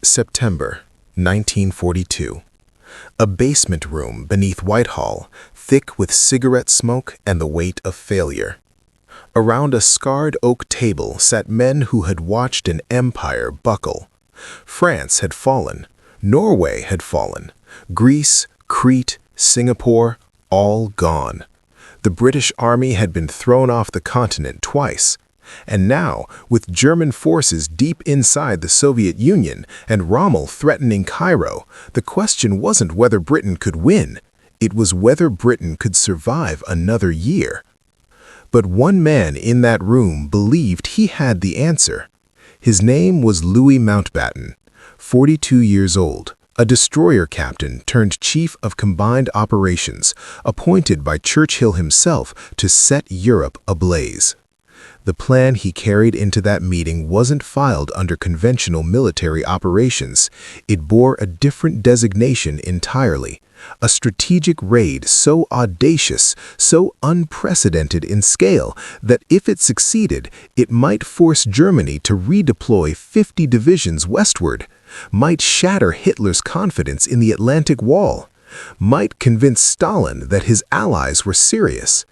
September 1942. A basement room beneath Whitehall, thick with cigarette smoke and the weight of failure. Around a scarred oak table sat men who had watched an empire buckle. France had fallen. Norway had fallen. Greece, Crete, Singapore, all gone. The British Army had been thrown off the continent twice. And now, with German forces deep inside the Soviet Union and Rommel threatening Cairo, the question wasn't whether Britain could win. It was whether Britain could survive another year. But one man in that room believed he had the answer. His name was Louis Mountbatten, 42 years old, a destroyer captain turned chief of combined operations, appointed by Churchill himself to set Europe ablaze. The plan he carried into that meeting wasn't filed under conventional military operations. It bore a different designation entirely. A strategic raid so audacious, so unprecedented in scale, that if it succeeded, it might force Germany to redeploy 50 divisions westward, might shatter Hitler's confidence in the Atlantic Wall, might convince Stalin that his allies were serious,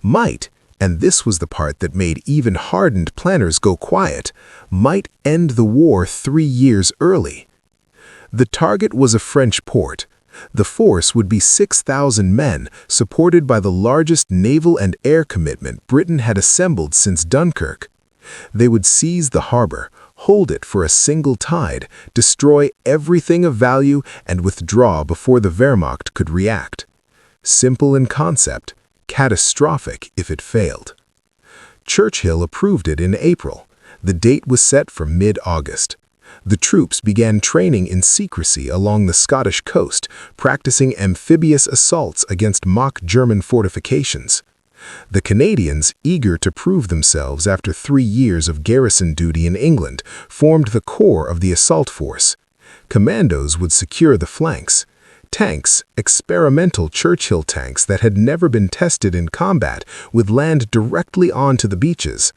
might, and this was the part that made even hardened planners go quiet, might end the war 3 years early. The target was a French port. The force would be 6,000 men, supported by the largest naval and air commitment Britain had assembled since Dunkirk. They would seize the harbor, hold it for a single tide, destroy everything of value, and withdraw before the Wehrmacht could react. Simple in concept, catastrophic if it failed. Churchill approved it in April. The date was set for mid-August. The troops began training in secrecy along the Scottish coast, practicing amphibious assaults against mock German fortifications. The Canadians, eager to prove themselves after 3 years of garrison duty in England, formed the core of the assault force. Commandos would secure the flanks. Tanks, experimental Churchill tanks that had never been tested in combat, would land directly onto the beaches.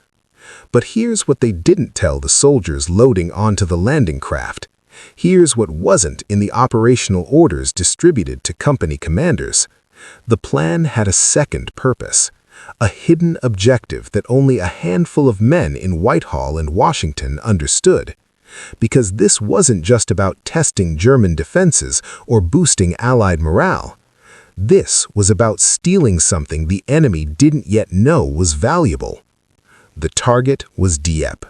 But here's what they didn't tell the soldiers loading onto the landing craft. Here's what wasn't in the operational orders distributed to company commanders. The plan had a second purpose, a hidden objective that only a handful of men in Whitehall and Washington understood. Because this wasn't just about testing German defenses or boosting Allied morale. This was about stealing something the enemy didn't yet know was valuable. The target was Dieppe,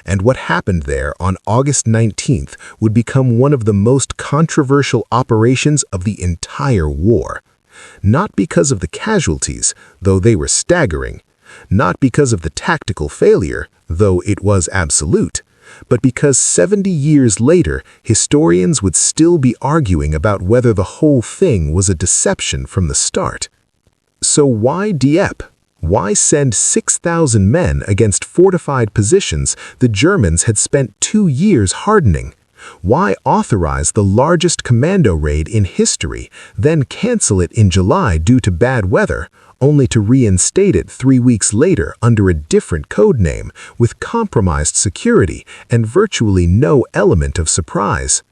and what happened there on August 19th would become one of the most controversial operations of the entire war. Not because of the casualties, though they were staggering, not because of the tactical failure, though it was absolute, but because 70 years later, historians would still be arguing about whether the whole thing was a deception from the start. So why Dieppe? Why send 6,000 men against fortified positions the Germans had spent 2 years hardening? Why authorize the largest commando raid in history, then cancel it in July due to bad weather, only to reinstate it 3 weeks later under a different code name, with compromised security and virtually no element of surprise?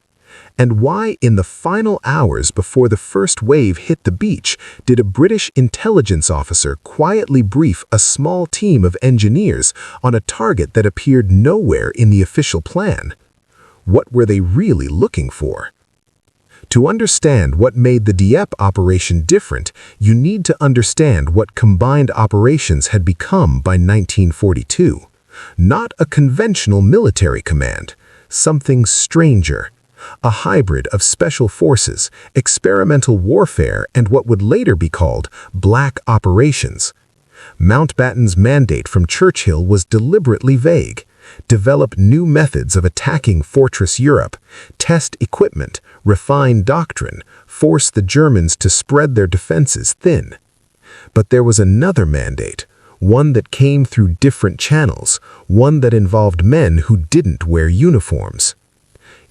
And why, in the final hours before the first wave hit the beach, did a British intelligence officer quietly brief a small team of engineers on a target that appeared nowhere in the official plan? What were they really looking for? To understand what made the Dieppe operation different, you need to understand what combined operations had become by 1942. Not a conventional military command, something stranger. A hybrid of special forces, experimental warfare, and what would later be called black operations. Mountbatten's mandate from Churchill was deliberately vague. Develop new methods of attacking Fortress Europe, test equipment, refine doctrine, force the Germans to spread their defenses thin. But there was another mandate, one that came through different channels, one that involved men who didn't wear uniforms.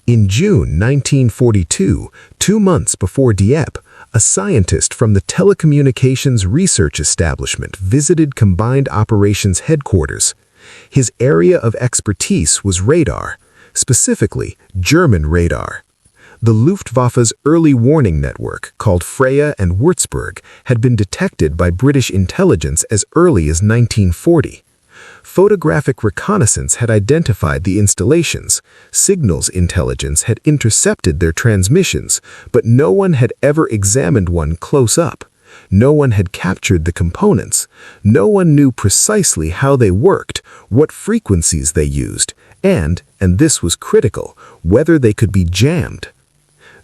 In June 1942, 2 months before Dieppe, a scientist from the Telecommunications Research Establishment visited Combined Operations Headquarters. His area of expertise was radar. specifically German radar. The Luftwaffe's early warning network, called Freya and Würzburg, had been detected by British intelligence as early as 1940. Photographic reconnaissance had identified the installations, signals intelligence had intercepted their transmissions, but no one had ever examined one close up. No one had captured the components. No one knew precisely how they worked, what frequencies they used, and this was critical, whether they could be jammed.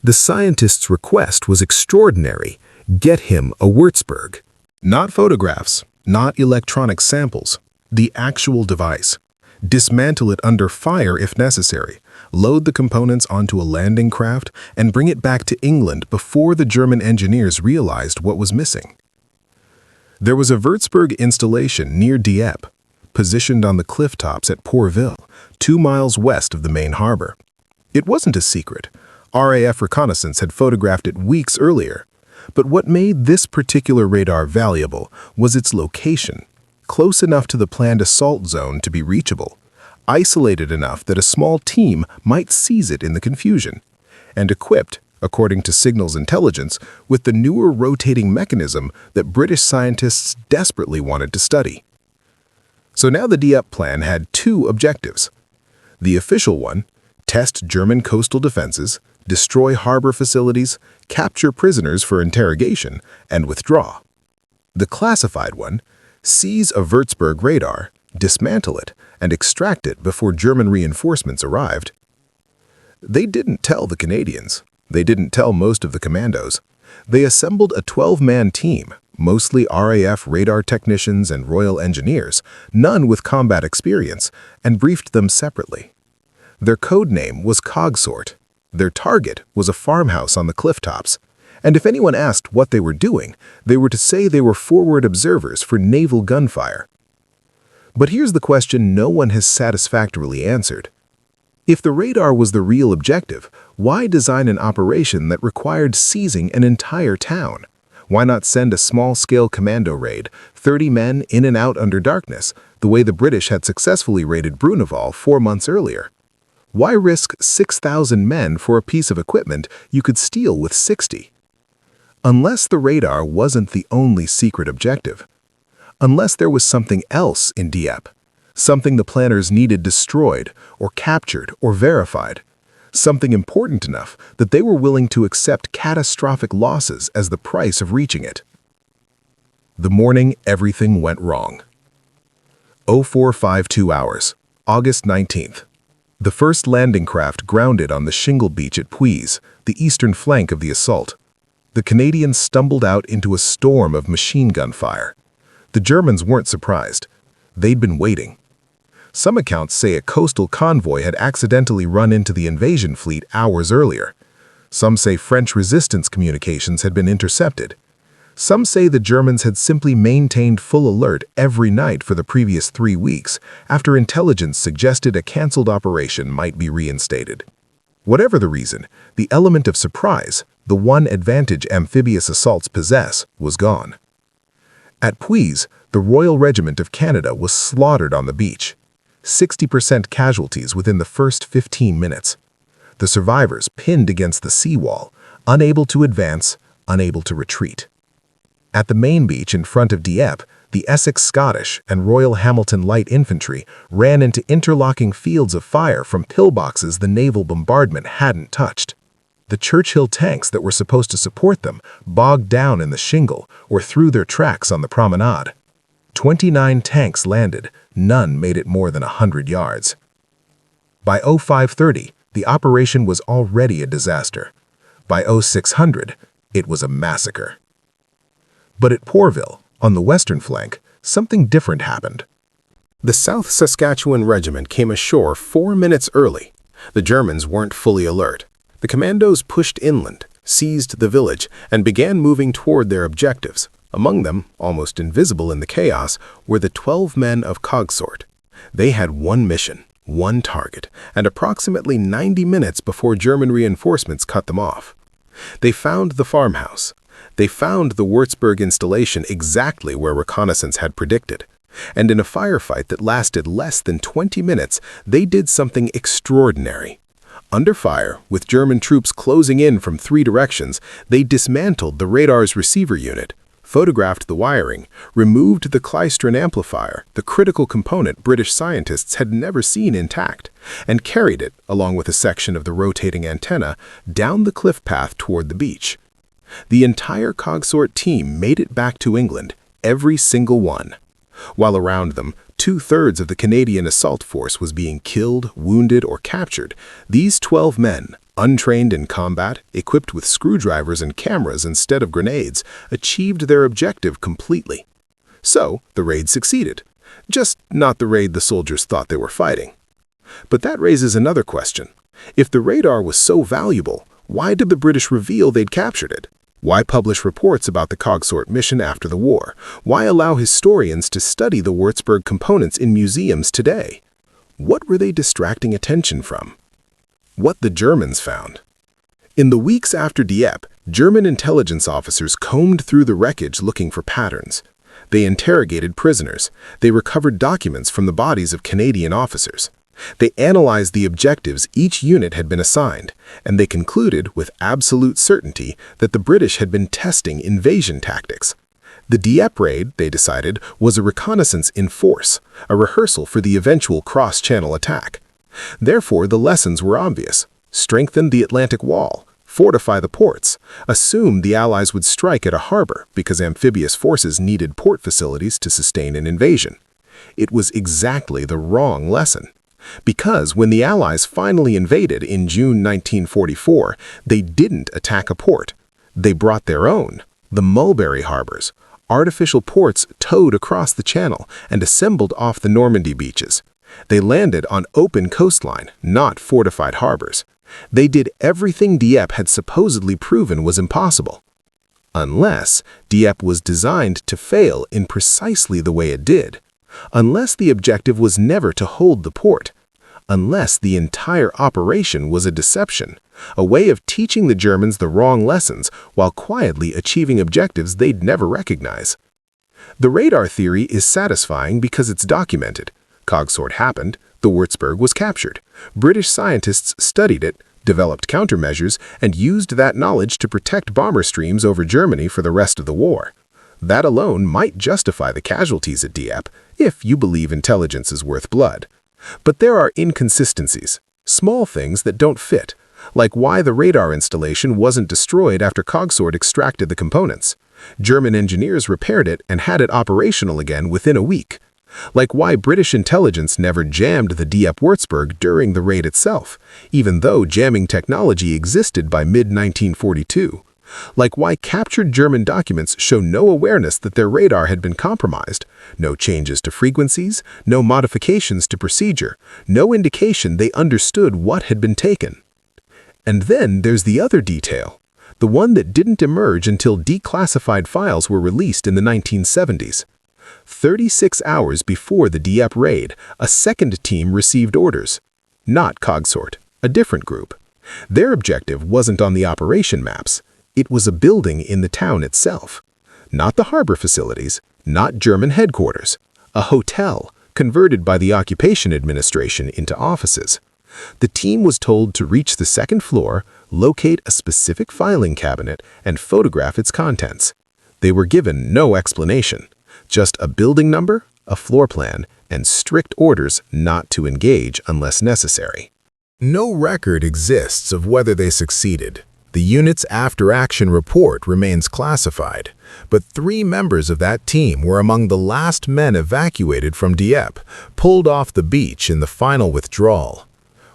The scientist's request was extraordinary. Get him a Würzburg. Not photographs, not electronic samples. The actual device. Dismantle it under fire if necessary. Load the components onto a landing craft and bring it back to England before the German engineers realized what was missing. There was a Würzburg installation near Dieppe, positioned on the cliff tops at Pourville, 2 miles west of the main harbor. It wasn't a secret. RAF reconnaissance had photographed it weeks earlier. But what made this particular radar valuable was its location, close enough to the planned assault zone to be reachable, isolated enough that a small team might seize it in the confusion, and equipped, according to signals intelligence, with the newer rotating mechanism that British scientists desperately wanted to study. So now the Dieppe plan had 2 objectives. The official one, test German coastal defenses, destroy harbor facilities, capture prisoners for interrogation, and withdraw. The classified one, seize a Würzburg radar, dismantle it, and extract it before German reinforcements arrived. They didn't tell the Canadians. They didn't tell most of the commandos. They assembled a 12-man team, mostly RAF radar technicians and Royal Engineers, none with combat experience, and briefed them separately. Their code name was Cogsort. Their target was a farmhouse on the cliff tops. And if anyone asked what they were doing, they were to say they were forward observers for naval gunfire. But here's the question no one has satisfactorily answered. If the radar was the real objective, why design an operation that required seizing an entire town? Why not send a small-scale commando raid, 30 men in and out under darkness, the way the British had successfully raided Bruneval 4 months earlier? Why risk 6,000 men for a piece of equipment you could steal with 60? Unless the radar wasn't the only secret objective. Unless there was something else in Dieppe, something the planners needed destroyed or captured or verified, something important enough that they were willing to accept catastrophic losses as the price of reaching it. The morning everything went wrong. 0452 hours, August 19th. The first landing craft grounded on the shingle beach at Puys, the eastern flank of the assault. The Canadians stumbled out into a storm of machine gun fire. The Germans weren't surprised. They'd been waiting. Some accounts say a coastal convoy had accidentally run into the invasion fleet hours earlier. Some say French resistance communications had been intercepted. Some say the Germans had simply maintained full alert every night for the previous 3 weeks after intelligence suggested a canceled operation might be reinstated. Whatever the reason, the element of surprise, the one advantage amphibious assaults possess, was gone. At Puys, the Royal Regiment of Canada was slaughtered on the beach. 60% casualties within the first 15 minutes. The survivors pinned against the seawall, unable to advance, unable to retreat. At the main beach in front of Dieppe, the Essex Scottish and Royal Hamilton Light Infantry ran into interlocking fields of fire from pillboxes the naval bombardment hadn't touched. The Churchill tanks that were supposed to support them bogged down in the shingle or threw their tracks on the promenade. 29 tanks landed, none made it more than 100 yards. By 0530, the operation was already a disaster. By 0600, it was a massacre. But at Pourville, on the western flank, something different happened. The South Saskatchewan Regiment came ashore 4 minutes early. The Germans weren't fully alert. The commandos pushed inland, seized the village, and began moving toward their objectives. Among them, almost invisible in the chaos, were the 12 men of Cogsort. They had one mission, one target, and approximately 90 minutes before German reinforcements cut them off. They found the farmhouse. They found the Würzburg installation exactly where reconnaissance had predicted, And in a firefight that lasted less than 20 minutes, they did something extraordinary. Under fire, with German troops closing in from 3 directions, they dismantled the radar's receiver unit, photographed the wiring, removed the klystron amplifier, the critical component British scientists had never seen intact, and carried it, along with a section of the rotating antenna, down the cliff path toward the beach. The entire Cogsort team made it back to England, every single one. While around them, 2/3 of the Canadian assault force was being killed, wounded, or captured, these 12 men, untrained in combat, equipped with screwdrivers and cameras instead of grenades, achieved their objective completely. So, the raid succeeded. Just not the raid the soldiers thought they were fighting. But that raises another question. If the radar was so valuable, why did the British reveal they'd captured it? Why publish reports about the Cogsort mission after the war? Why allow historians to study the Würzburg components in museums today? What were they distracting attention from? What the Germans found. In the weeks after Dieppe, German intelligence officers combed through the wreckage looking for patterns. They interrogated prisoners. They recovered documents from the bodies of Canadian officers. They analyzed the objectives each unit had been assigned, and they concluded with absolute certainty that the British had been testing invasion tactics. The Dieppe raid, they decided, was a reconnaissance in force, a rehearsal for the eventual cross-channel attack. Therefore, the lessons were obvious. Strengthen the Atlantic Wall, fortify the ports, assume the Allies would strike at a harbor because amphibious forces needed port facilities to sustain an invasion. It was exactly the wrong lesson. Because when the Allies finally invaded in June 1944, they didn't attack a port. They brought their own, the Mulberry harbors, artificial ports towed across the channel and assembled off the Normandy beaches. They landed on open coastline, not fortified harbors. They did everything Dieppe had supposedly proven was impossible. Unless Dieppe was designed to fail in precisely the way it did. Unless the objective was never to hold the port. Unless the entire operation was a deception, a way of teaching the Germans the wrong lessons while quietly achieving objectives they'd never recognize. The radar theory is satisfying because it's documented. Cogsort happened, the Würzburg was captured. British scientists studied it, developed countermeasures, and used that knowledge to protect bomber streams over Germany for the rest of the war. That alone might justify the casualties at Dieppe, if you believe intelligence is worth blood. But there are inconsistencies, small things that don't fit, like why the radar installation wasn't destroyed after Cogsort extracted the components. German engineers repaired it and had it operational again within a week. Like why British intelligence never jammed the Dieppe-Würzburg during the raid itself, even though jamming technology existed by mid-1942. Like why captured German documents show no awareness that their radar had been compromised, no changes to frequencies, no modifications to procedure, no indication they understood what had been taken. And then there's the other detail, the one that didn't emerge until declassified files were released in the 1970s. 36 hours before the Dieppe raid, a second team received orders. Not Cogsort, a different group. Their objective wasn't on the operation maps. It was a building in the town itself. Not the harbor facilities, not German headquarters. A hotel, converted by the occupation administration into offices. The team was told to reach the second floor, locate a specific filing cabinet, and photograph its contents. They were given no explanation, just a building number, a floor plan, and strict orders not to engage unless necessary. No record exists of whether they succeeded. The unit's after-action report remains classified, but 3 members of that team were among the last men evacuated from Dieppe, pulled off the beach in the final withdrawal.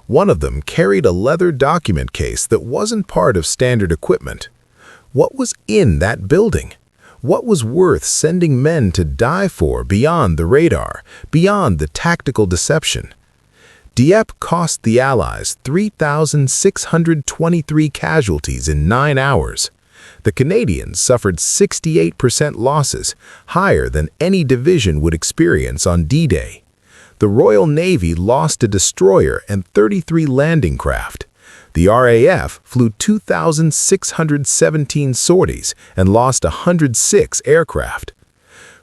One of them carried a leather document case that wasn't part of standard equipment. What was in that building? What was worth sending men to die for beyond the radar, beyond the tactical deception? Dieppe cost the Allies 3,623 casualties in 9 hours. The Canadians suffered 68% losses, higher than any division would experience on D-Day. The Royal Navy lost a destroyer and 33 landing craft. The RAF flew 2,617 sorties and lost 106 aircraft.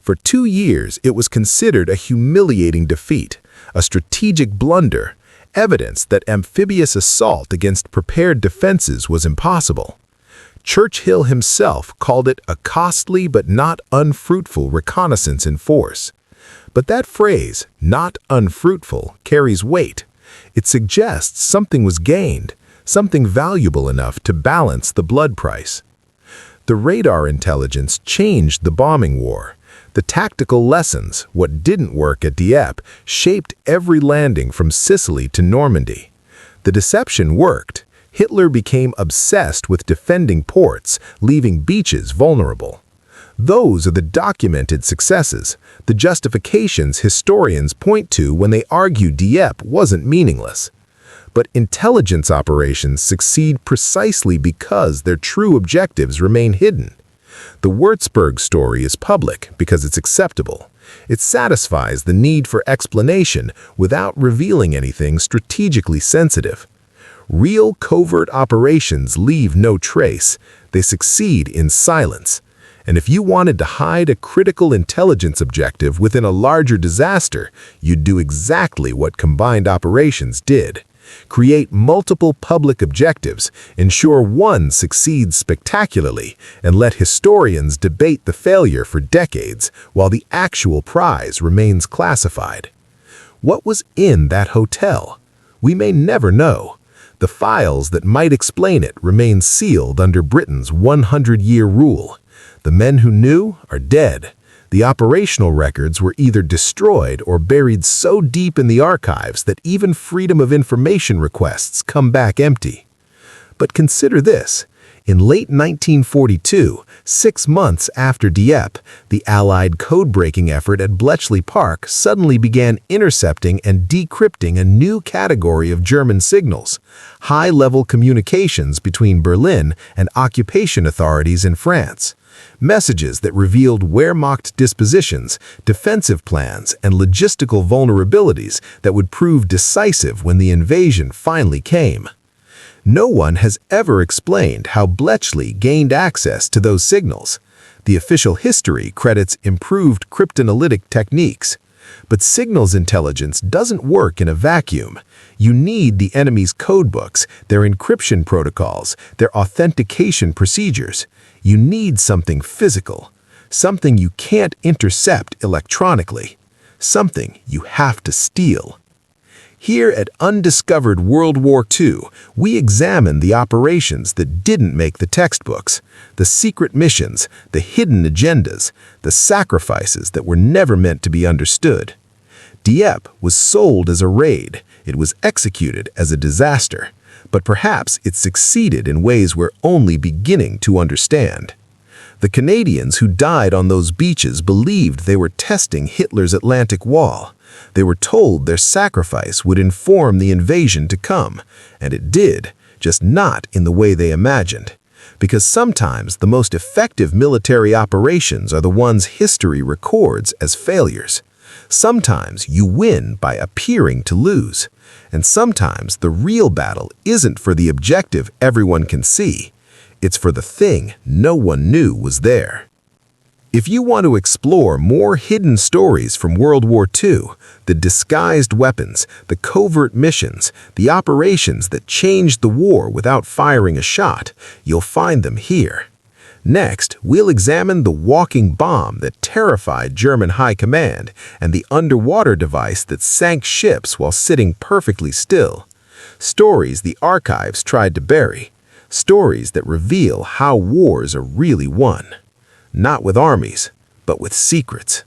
For 2 years, it was considered a humiliating defeat, a strategic blunder, evidence that amphibious assault against prepared defenses was impossible. Churchill himself called it a costly but not unfruitful reconnaissance in force. But that phrase, not unfruitful, carries weight. It suggests something was gained, something valuable enough to balance the blood price. The radar intelligence changed the bombing war. The tactical lessons, what didn't work at Dieppe, shaped every landing from Sicily to Normandy. The deception worked. Hitler became obsessed with defending ports, leaving beaches vulnerable. Those are the documented successes, the justifications historians point to when they argue Dieppe wasn't meaningless. But intelligence operations succeed precisely because their true objectives remain hidden. The Würzburg story is public because it's acceptable. It satisfies the need for explanation without revealing anything strategically sensitive. Real covert operations leave no trace. They succeed in silence. And if you wanted to hide a critical intelligence objective within a larger disaster, you'd do exactly what combined operations did. Create multiple public objectives, ensure one succeeds spectacularly, and let historians debate the failure for decades while the actual prize remains classified. What was in that hotel? We may never know. The files that might explain it remain sealed under Britain's 100-year rule. The men who knew are dead. The operational records were either destroyed or buried so deep in the archives that even Freedom of Information requests come back empty. But consider this. In late 1942, 6 months after Dieppe, the Allied code-breaking effort at Bletchley Park suddenly began intercepting and decrypting a new category of German signals, high-level communications between Berlin and occupation authorities in France. Messages that revealed Wehrmacht dispositions, defensive plans, and logistical vulnerabilities that would prove decisive when the invasion finally came. No one has ever explained how Bletchley gained access to those signals. The official history credits improved cryptanalytic techniques. But signals intelligence doesn't work in a vacuum. You need the enemy's codebooks, their encryption protocols, their authentication procedures. You need something physical, something you can't intercept electronically, something you have to steal. Here at Undiscovered World War II, we examine the operations that didn't make the textbooks, the secret missions, the hidden agendas, the sacrifices that were never meant to be understood. Dieppe was sold as a raid. It was executed as a disaster. But perhaps it succeeded in ways we're only beginning to understand. The Canadians who died on those beaches believed they were testing Hitler's Atlantic Wall. They were told their sacrifice would inform the invasion to come, and it did, just not in the way they imagined. Because sometimes the most effective military operations are the ones history records as failures. Sometimes you win by appearing to lose. And sometimes the real battle isn't for the objective everyone can see. It's for the thing no one knew was there. If you want to explore more hidden stories from World War II, the disguised weapons, the covert missions, the operations that changed the war without firing a shot, you'll find them here. Next, we'll examine the walking bomb that terrified German high command and the underwater device that sank ships while sitting perfectly still. Stories the archives tried to bury. Stories that reveal how wars are really won. Not with armies, but with secrets.